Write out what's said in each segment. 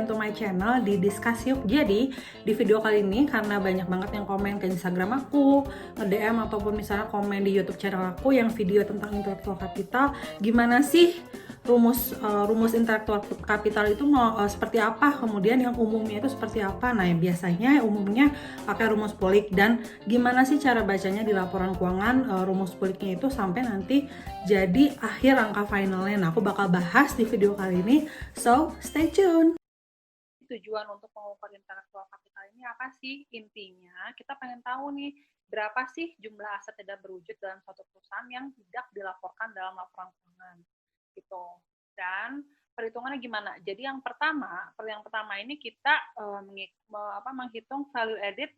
to my channel di Discuss Yuk. Jadi di video kali ini karena banyak banget yang komen ke Instagram aku, nge-DM ataupun misalnya komen di YouTube channel aku yang video tentang intellectual capital, gimana sih rumus intellectual capital itu seperti apa, kemudian yang umumnya itu seperti apa. Nah, yang biasanya umumnya pakai rumus Pulik, dan gimana sih cara bacanya di laporan keuangan rumus Puliknya itu sampai nanti jadi akhir angka finalnya. Nah, aku bakal bahas di video kali ini, so stay tune. Tujuan untuk mengukur intellectual capital ini apa sih? Intinya kita pengen tahu nih, berapa sih jumlah aset tidak berwujud dalam suatu perusahaan yang tidak dilaporkan dalam laporan keuangan gitu. Dan perhitungannya gimana? Jadi yang pertama ini kita menghitung value added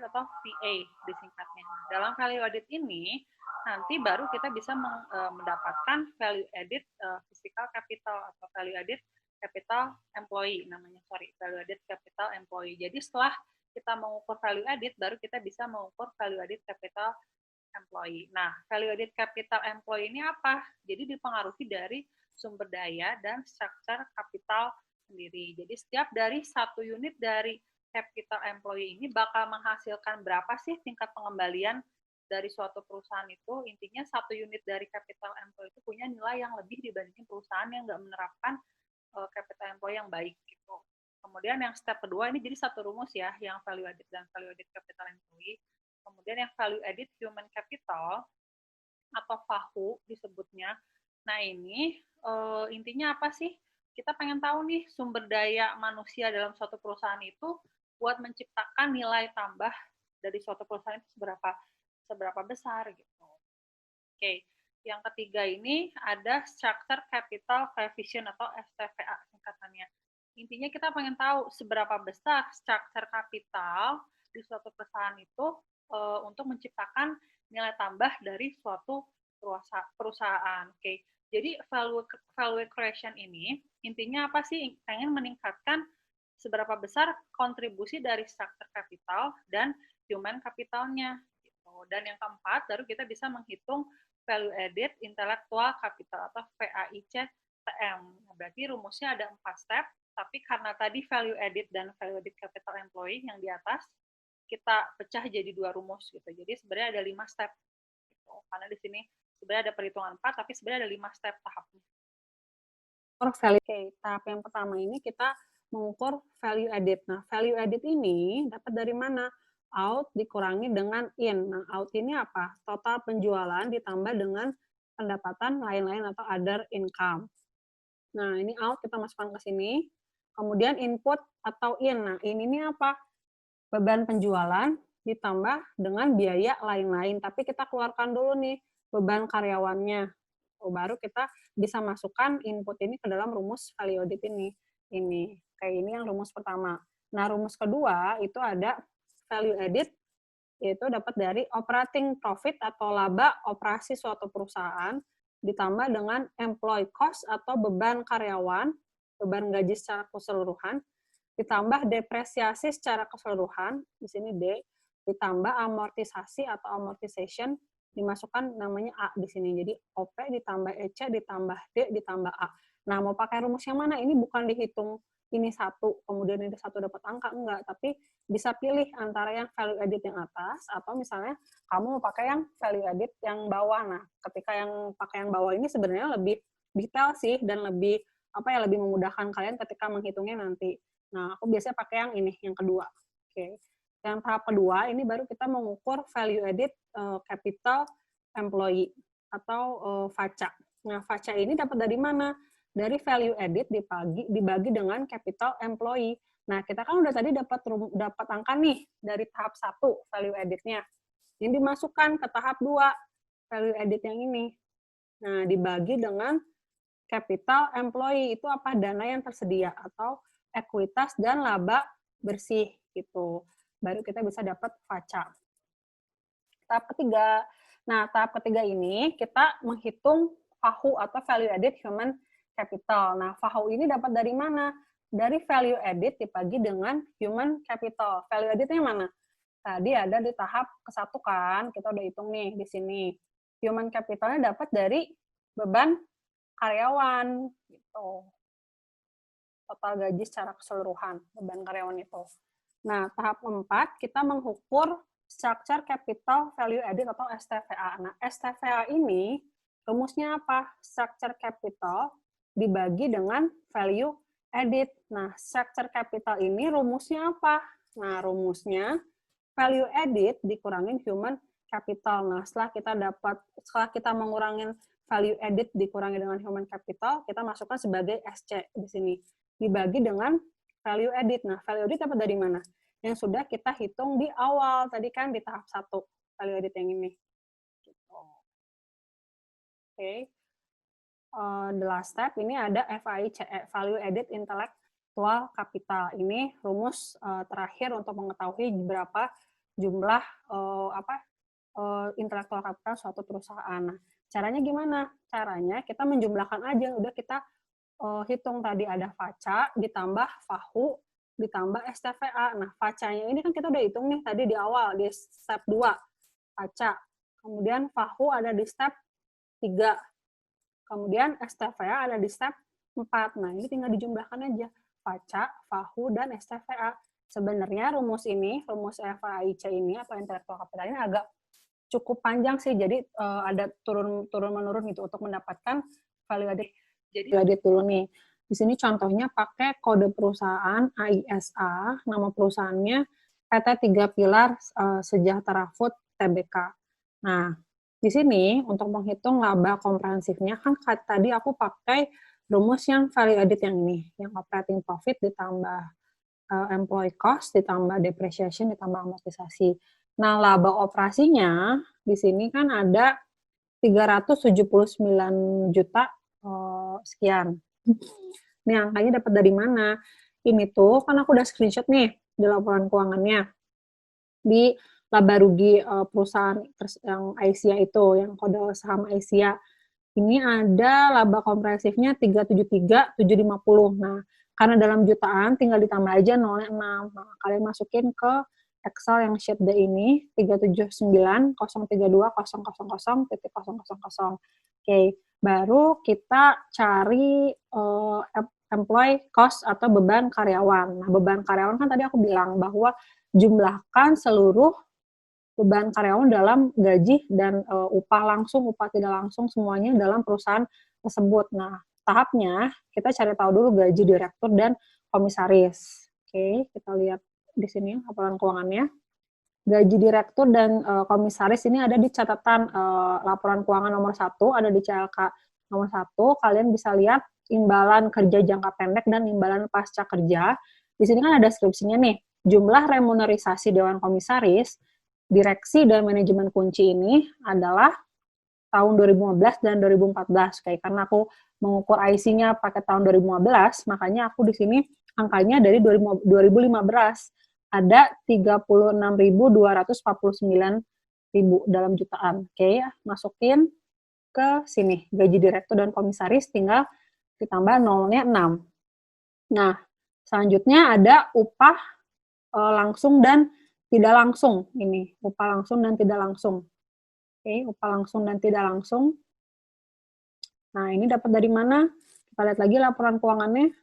atau VA disingkatnya. Dalam value added ini nanti baru kita bisa mendapatkan value added physical capital atau value added capital employee namanya. Value added capital employee. Jadi setelah kita mengukur value added, baru kita bisa mengukur value added capital employee. Nah, value added capital employee ini apa? Jadi dipengaruhi dari sumber daya dan struktur kapital sendiri. Jadi setiap dari satu unit dari capital employee ini bakal menghasilkan berapa sih tingkat pengembalian dari suatu perusahaan itu. Intinya satu unit dari capital employee itu punya nilai yang lebih dibandingin perusahaan yang nggak menerapkan capital employee yang baik gitu. Kemudian yang step kedua ini jadi satu rumus ya, yang value added dan value added capital employee. Kemudian yang value added human capital atau VAHU disebutnya. Nah, ini intinya apa sih? Kita pengen tahu nih sumber daya manusia dalam suatu perusahaan itu buat menciptakan nilai tambah dari suatu perusahaan itu seberapa besar gitu. Oke. Yang ketiga ini ada structure capital coefficient atau STVA singkatannya. Intinya kita pengen tahu seberapa besar structure capital di suatu perusahaan itu untuk menciptakan nilai tambah dari suatu perusahaan. Oke. Jadi value creation ini intinya apa sih? Pengen meningkatkan seberapa besar kontribusi dari structure capital dan human capitalnya. Gitu. Dan yang keempat, baru kita bisa menghitung value added intellectual capital atau VAIC-TM. Nah, berarti rumusnya ada 4 step, tapi karena tadi value added dan value added capital employee yang di atas, kita pecah jadi 2 rumus gitu. Jadi sebenarnya ada 5 step. Gitu. Karena di sini sebenarnya ada perhitungan 4, tapi sebenarnya ada 5 step tahapnya. Oke, tahap yang pertama ini kita mengukur value added. Nah, value added ini dapat dari mana? Out dikurangi dengan in. Nah, out ini apa? Total penjualan ditambah dengan pendapatan lain-lain atau other income. Nah, ini out kita masukkan ke sini. Kemudian input atau in. Nah, ini apa? Beban penjualan ditambah dengan biaya lain-lain. Tapi kita keluarkan dulu nih beban karyawannya. Baru kita bisa masukkan input ini ke dalam rumus value added ini. Kayak ini yang rumus pertama. Nah, rumus kedua itu ada value added, yaitu dapat dari operating profit atau laba operasi suatu perusahaan ditambah dengan employee cost atau beban karyawan, beban gaji secara keseluruhan, ditambah depresiasi secara keseluruhan, di sini D, ditambah amortisasi atau amortization, dimasukkan namanya A di sini. Jadi OP ditambah EC ditambah D ditambah A. Nah, mau pakai rumus yang mana? Ini bukan dihitung ini satu, kemudian ini satu dapat angka, enggak. Tapi bisa pilih antara yang value added yang atas, atau misalnya kamu mau pakai yang value added yang bawah. Nah, ketika yang pakai yang bawah ini sebenarnya lebih detail sih, dan lebih lebih memudahkan kalian ketika menghitungnya nanti. Nah, aku biasanya pakai yang ini, yang kedua. Oke. Yang tahap kedua, ini baru kita mengukur value added capital employee atau VACA. Nah, VACA ini dapat dari mana? Dari value added dibagi dengan capital employee. Nah, kita kan udah tadi dapat angka nih dari tahap 1 value added-nya. Ini dimasukkan ke tahap 2 value added yang ini. Nah, dibagi dengan capital employee, itu apa? Dana yang tersedia atau ekuitas dan laba bersih gitu. Baru kita bisa dapat VACA. Tahap ketiga. Nah, tahap ketiga ini kita menghitung VAHU atau value added human capital. Nah, VAHU ini dapat dari mana? Dari value added dibagi dengan human capital. Value added-nya mana? Tadi ada di tahap ke-1 kan, kita udah hitung nih di sini. Human capital-nya dapat dari beban karyawan gitu. total gaji secara keseluruhan, beban karyawan itu. Nah, tahap 4, kita mengukur structure capital value added atau STVA. Nah, STVA ini rumusnya apa? Structure capital dibagi dengan value added. Nah, structure capital ini rumusnya apa? Nah, rumusnya value added dikurangin human capital. Nah, setelah kita mengurangin value added dikurangi dengan human capital, kita masukkan sebagai SC di sini. Dibagi dengan value added. Nah, value added dapat dari mana? Yang sudah kita hitung di awal, tadi kan di tahap 1, value added yang ini. Oke. The last step, ini ada VAICE, value added intellectual capital. Ini rumus terakhir untuk mengetahui berapa jumlah intellectual capital suatu perusahaan. Nah, caranya gimana? Caranya kita menjumlahkan aja, udah kita hitung tadi ada FACA ditambah FAHU ditambah STVA. Nah, FACA-nya ini kan kita udah hitung nih tadi di awal, di step 2, FACA. Kemudian FAHU ada di step 3. Kemudian STVA ada di step 4. Nah, ini tinggal dijumlahkan aja. FACA, FAHU, dan STVA. Sebenarnya rumus ini, rumus FAIC ini, atau intellectual capital ini agak cukup panjang sih, jadi ada turun-menurun gitu untuk mendapatkan value added. Jadi value added dulu nih. Di sini contohnya pakai kode perusahaan AISA, nama perusahaannya PT 3 Pilar Sejahtera Food Tbk. Nah, di sini untuk menghitung laba komprehensifnya kan tadi aku pakai rumus yang value added yang ini, yang operating profit ditambah employee cost ditambah depreciation ditambah amortisasi. Nah, laba operasinya di sini kan ada 379 juta sekian. Ini angkanya dapat dari mana? Ini tuh kan aku udah screenshot nih di laporan keuangannya. Di laba rugi perusahaan yang Aisia itu, yang kode saham Aisia. Ini ada laba komprehensifnya 373.750. Nah, karena dalam jutaan tinggal ditambah aja 0-6. Nah, kalian masukin ke Excel yang sheet D ini 379.032.000.000. Oke, baru kita cari employee cost atau beban karyawan. Nah, beban karyawan kan tadi aku bilang bahwa jumlahkan seluruh beban karyawan dalam gaji dan upah langsung, upah tidak langsung, semuanya dalam perusahaan tersebut. Nah, tahapnya kita cari tahu dulu gaji direktur dan komisaris. Oke, kita lihat di sini laporan keuangannya. Gaji direktur dan komisaris ini ada di catatan laporan keuangan nomor 1, ada di CLK nomor 1. Kalian bisa lihat imbalan kerja jangka pendek dan imbalan pasca kerja. Di sini kan ada deskripsinya nih. Jumlah remunerisasi Dewan Komisaris, direksi dan manajemen kunci ini adalah tahun 2015 dan 2014. Kayak karena aku mengukur IC-nya pakai tahun 2015, makanya aku di sini angkanya dari 2015. Ada 36.249.000 dalam jutaan. Oke, masukin ke sini. Gaji direktur dan komisaris tinggal ditambah 0-nya 6. Nah, selanjutnya ada upah langsung dan tidak langsung. Ini, upah langsung dan tidak langsung. Oke, upah langsung dan tidak langsung. Nah, ini dapat dari mana? Kita lihat lagi laporan keuangannya.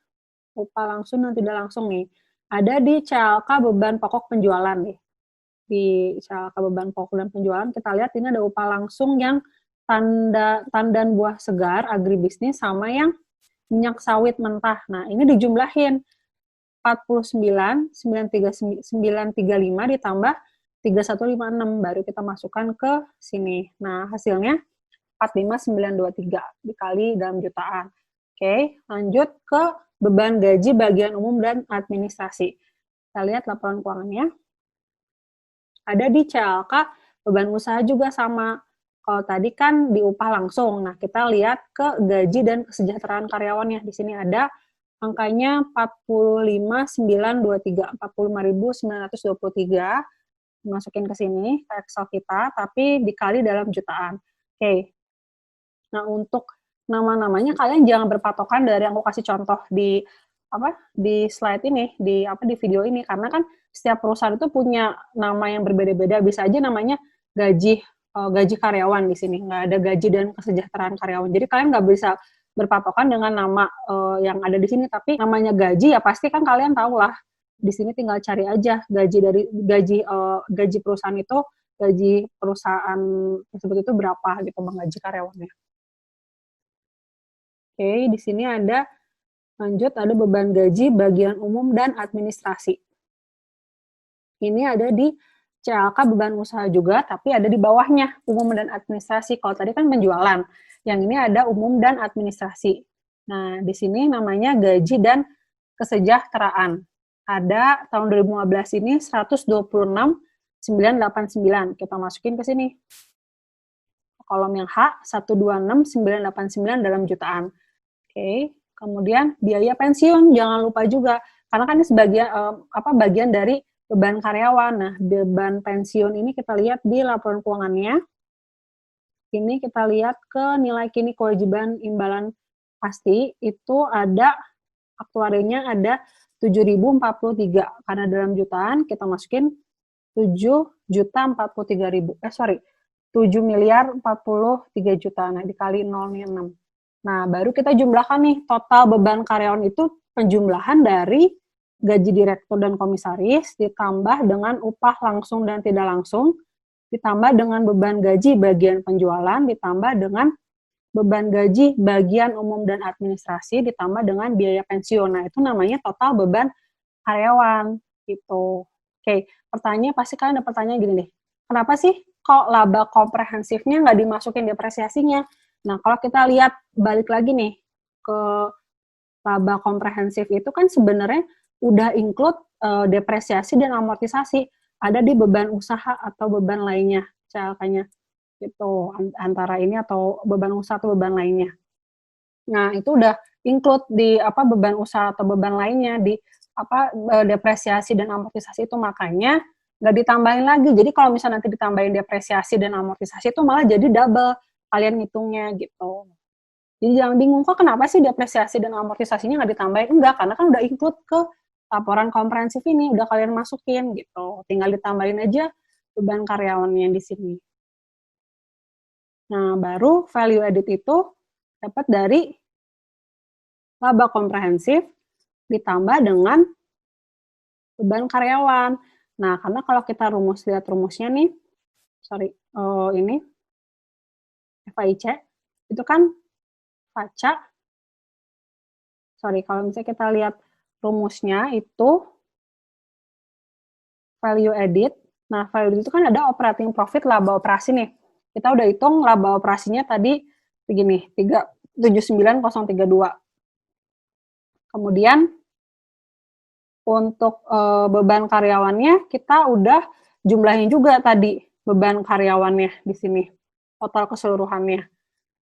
Upah langsung dan tidak langsung nih. Ada di CLK beban pokok penjualan nih. Di CLK beban pokok dan penjualan, kita lihat ini ada upah langsung yang tandan buah segar, agribisnis, sama yang minyak sawit mentah. Nah, ini dijumlahin 49.935 ditambah 3156, baru kita masukkan ke sini. Nah, hasilnya 45.923 dikali dalam jutaan. Oke, lanjut ke beban gaji bagian umum dan administrasi. Kita lihat laporan keuangannya. Ada di CLK beban usaha juga sama. Kalau tadi kan di upah langsung. Nah, kita lihat ke gaji dan kesejahteraan karyawannya. Di sini ada angkanya 45.923, 45.923. Masukin ke sini, ke Excel kita, tapi dikali dalam jutaan. Oke. Nah, untuk nama-namanya kalian jangan berpatokan dari yang aku kasih contoh di slide ini, di video ini, karena kan setiap perusahaan itu punya nama yang berbeda-beda. Bisa aja namanya gaji karyawan di sini, nggak ada gaji dan kesejahteraan karyawan. Jadi kalian nggak bisa berpatokan dengan nama yang ada di sini, tapi namanya gaji ya pasti kan kalian tahu lah. Di sini tinggal cari aja gaji perusahaan itu, gaji perusahaan tersebut itu berapa gitu menggaji karyawannya. Oke, di sini ada beban gaji bagian umum dan administrasi. Ini ada di CLK beban usaha juga, tapi ada di bawahnya umum dan administrasi. Kalau tadi kan penjualan, yang ini ada umum dan administrasi. Nah, di sini namanya gaji dan kesejahteraan. Ada tahun 2015 ini 126.989. Kita masukin ke sini. Kolom yang H 126.989 dalam jutaan. Oke, kemudian biaya pensiun jangan lupa juga, karena kan ini bagian dari beban karyawan. Nah, beban pensiun ini kita lihat di laporan keuangannya. Ini kita lihat ke nilai kini kewajiban imbalan pasti, itu ada aktuarinya ada 7.043. Karena dalam jutaan kita masukin 7 miliar 43 juta. Nah, dikali 0,6. Nah, baru kita jumlahkan nih total beban karyawan itu penjumlahan dari gaji direktur dan komisaris ditambah dengan upah langsung dan tidak langsung, ditambah dengan beban gaji bagian penjualan, ditambah dengan beban gaji bagian umum dan administrasi, ditambah dengan biaya pensiun. Nah, itu namanya total beban karyawan gitu. Oke, pertanyaannya pasti kalian ada pertanyaan gini deh. Kenapa sih kok laba komprehensifnya nggak dimasukin depresiasinya? Nah, kalau kita lihat balik lagi nih ke laba komprehensif itu kan sebenarnya udah include depresiasi dan amortisasi, ada di beban usaha atau beban lainnya, CLK-nya gitu, antara ini atau beban usaha atau beban lainnya. Nah, itu udah include di beban usaha atau beban lainnya di depresiasi dan amortisasi itu, makanya nggak ditambahin lagi. Jadi kalau misalnya nanti ditambahin depresiasi dan amortisasi itu malah jadi double kalian ngitungnya gitu. Jadi jangan bingung, kok kenapa sih depresiasi dan amortisasinya nggak ditambahin? Enggak, karena kan udah include ke laporan komprehensif ini, udah kalian masukin gitu. Tinggal ditambahin aja beban karyawannya di sini. Nah, baru value added itu dapat dari laba komprehensif ditambah dengan beban karyawan. Nah, karena kalau kita lihat rumusnya nih, ini FAIC, itu kan kalau misalnya kita lihat rumusnya itu value added. Nah, value added itu kan ada operating profit, laba operasi nih. Kita udah hitung laba operasinya tadi begini, 379.032. Kemudian untuk beban karyawannya kita udah jumlahin juga tadi beban karyawannya di sini, total keseluruhannya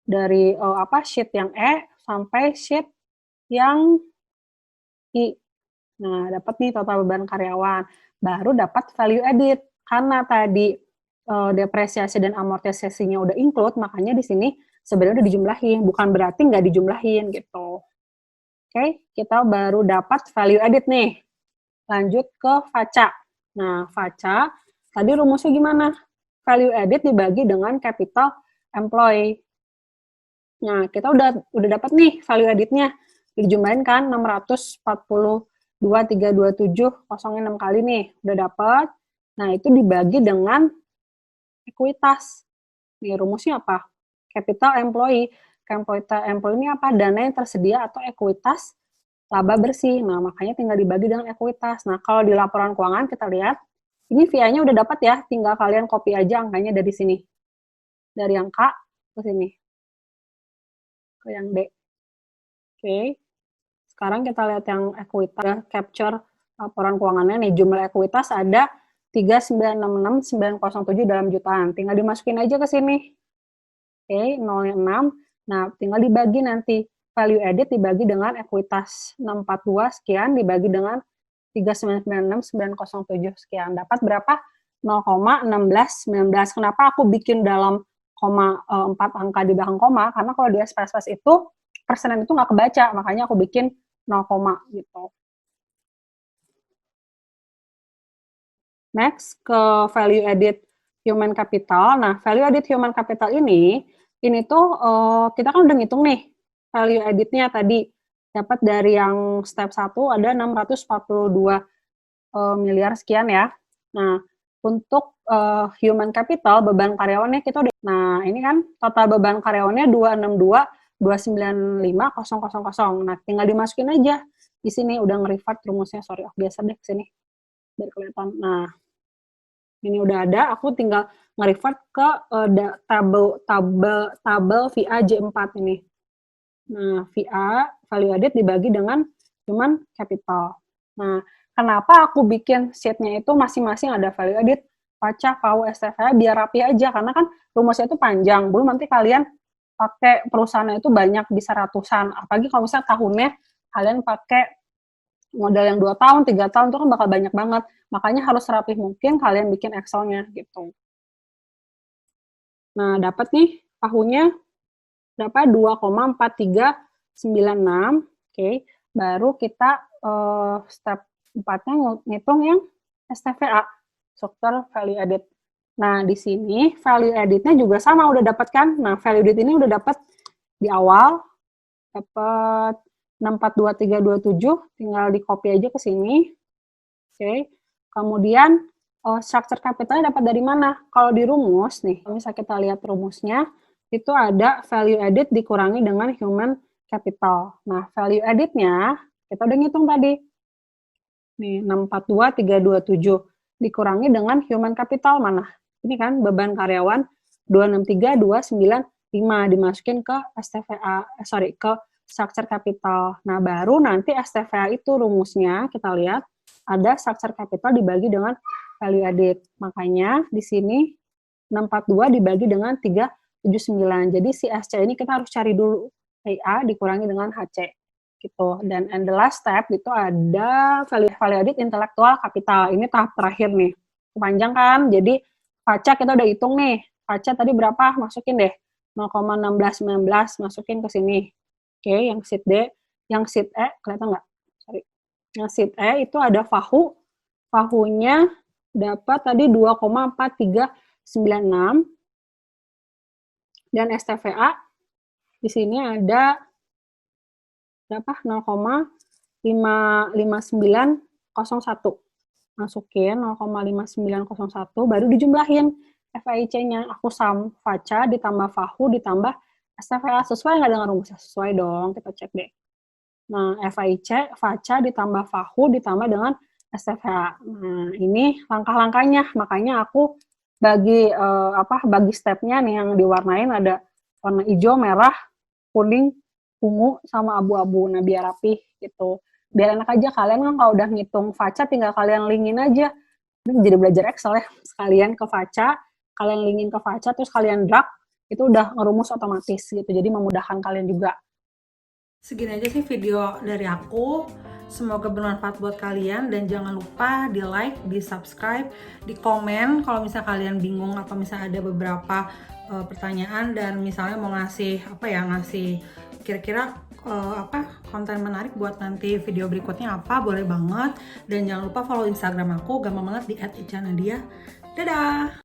dari sheet yang E sampai sheet yang I. Nah, dapat nih total beban karyawan, baru dapat value added. Karena tadi depresiasi dan amortisasinya udah include, makanya di sini sebenarnya udah dijumlahin, bukan berarti nggak dijumlahin gitu. Oke, kita baru dapat value added nih. Lanjut ke FACA. Nah, FACA, tadi rumusnya gimana? Value added dibagi dengan capital employee. Nah, kita udah dapat nih value added-nya. Dijumlahin kan 642.327, 6 kali nih, udah dapat. Nah, itu dibagi dengan ekuitas. Nih, rumusnya apa? Capital employee. Capital employee ini apa? Dana yang tersedia atau ekuitas laba bersih. Nah, makanya tinggal dibagi dengan ekuitas. Nah, kalau di laporan keuangan kita lihat, ini VI-nya udah dapat ya, tinggal kalian copy aja angkanya dari sini. Dari yang K ke sini. Ke yang D. Oke. Sekarang kita lihat yang ekuitas, capture laporan keuangannya nih, jumlah ekuitas ada 3966907 dalam jutaan. Tinggal dimasukin aja ke sini. Oke, 0,6. Nah, tinggal dibagi nanti. Value added dibagi dengan ekuitas 642 sekian, dibagi dengan 3996907 sekian. Dapat berapa? 0,1619. Kenapa aku bikin dalam 4 angka di belakang koma? Karena kalau di SPSS itu, persenan itu nggak kebaca, makanya aku bikin 0, gitu. Next, ke value added human capital. Nah, value added human capital ini tuh kita kan udah ngitung nih, value edit-nya tadi. Dapat dari yang step 1 ada 642 miliar sekian ya. Nah, untuk human capital, beban karyawannya kita udah, nah ini kan total beban karyawannya 262.295.000. Nah, tinggal dimasukin aja di sini, udah nge-revert rumusnya, sorry, biasa deh sini biar kelihatan. Nah, ini udah ada, aku tinggal nge-revert ke tabel VA J4 ini. Nah, VA, value added dibagi dengan human capital. Nah, kenapa aku bikin sheet-nya itu masing-masing ada value added, pacah, VAU, STVA, biar rapi aja. Karena kan rumusnya itu panjang. Belum nanti kalian pakai perusahaannya itu banyak, bisa ratusan. Apalagi kalau misalnya tahunnya kalian pakai modal yang 2 tahun, 3 tahun, itu kan bakal banyak banget. Makanya harus rapih mungkin kalian bikin Excel-nya gitu. Nah, dapat nih tahunnya berapa? 2,4396. Oke. Baru kita step 4-nya ngitung yang STVA, Structure Value Added. Nah, di sini value added-nya juga sama, udah dapat kan? Nah, value added ini udah dapat di awal, dapat 642327, tinggal di-copy aja ke sini. Oke. Kemudian structure capital-nya dapat dari mana? Kalau di rumus nih, kalau misalnya kita lihat rumusnya, itu ada value added dikurangi dengan human capital. Nah, value added-nya kita udah ngitung tadi. Nih, 642.327 dikurangi dengan human capital mana? Ini kan beban karyawan 263.295 dimasukin ke STVA, ke structure capital. Nah, baru nanti STVA itu rumusnya kita lihat ada structure capital dibagi dengan value added. Makanya di sini 642 dibagi dengan 379. Jadi si SC ini kita harus cari dulu PA dikurangi dengan HC gitu. Dan the last step itu ada value added intellectual capital. Ini tahap terakhir nih. Panjang kan? Jadi FACA kita udah hitung nih. FACA tadi berapa? Masukin deh. 0,1619 masukin ke sini. Oke, yang sheet D, yang sheet E kelihatan nggak? Sorry. Yang sheet E itu ada FAHU. FAHU-nya dapat tadi 2,4396 dan STVA di sini ada berapa? 0,5901. Masukin 0,5901 baru dijumlahin FAIC-nya. Aku sum FACA ditambah FAHU ditambah STVA. Sesuai nggak dengan rumusnya? Sesuai dong, kita cek deh. Nah, FAIC, FACA ditambah FAHU ditambah dengan STVA. Nah, ini langkah-langkahnya. Makanya aku bagi stepnya nih yang diwarnain ada warna hijau, merah, kuning, ungu, sama abu-abu. Nah, biar rapih gitu. Biar enak aja, kalian kan kalau udah ngitung FACA tinggal kalian linkin aja. Ini jadi belajar Excel ya. Sekalian ke FACA, kalian linkin ke FACA, terus kalian drag, itu udah ngerumus otomatis gitu. Jadi memudahkan kalian juga. Segini aja sih video dari aku. Semoga bermanfaat buat kalian dan jangan lupa di like, di subscribe, di komen kalau misalnya kalian bingung atau misalnya ada beberapa pertanyaan dan misalnya mau ngasih ngasih kira-kira konten menarik buat nanti video berikutnya apa, boleh banget. Dan jangan lupa follow Instagram aku, gampang banget di @icanadia. Dadah.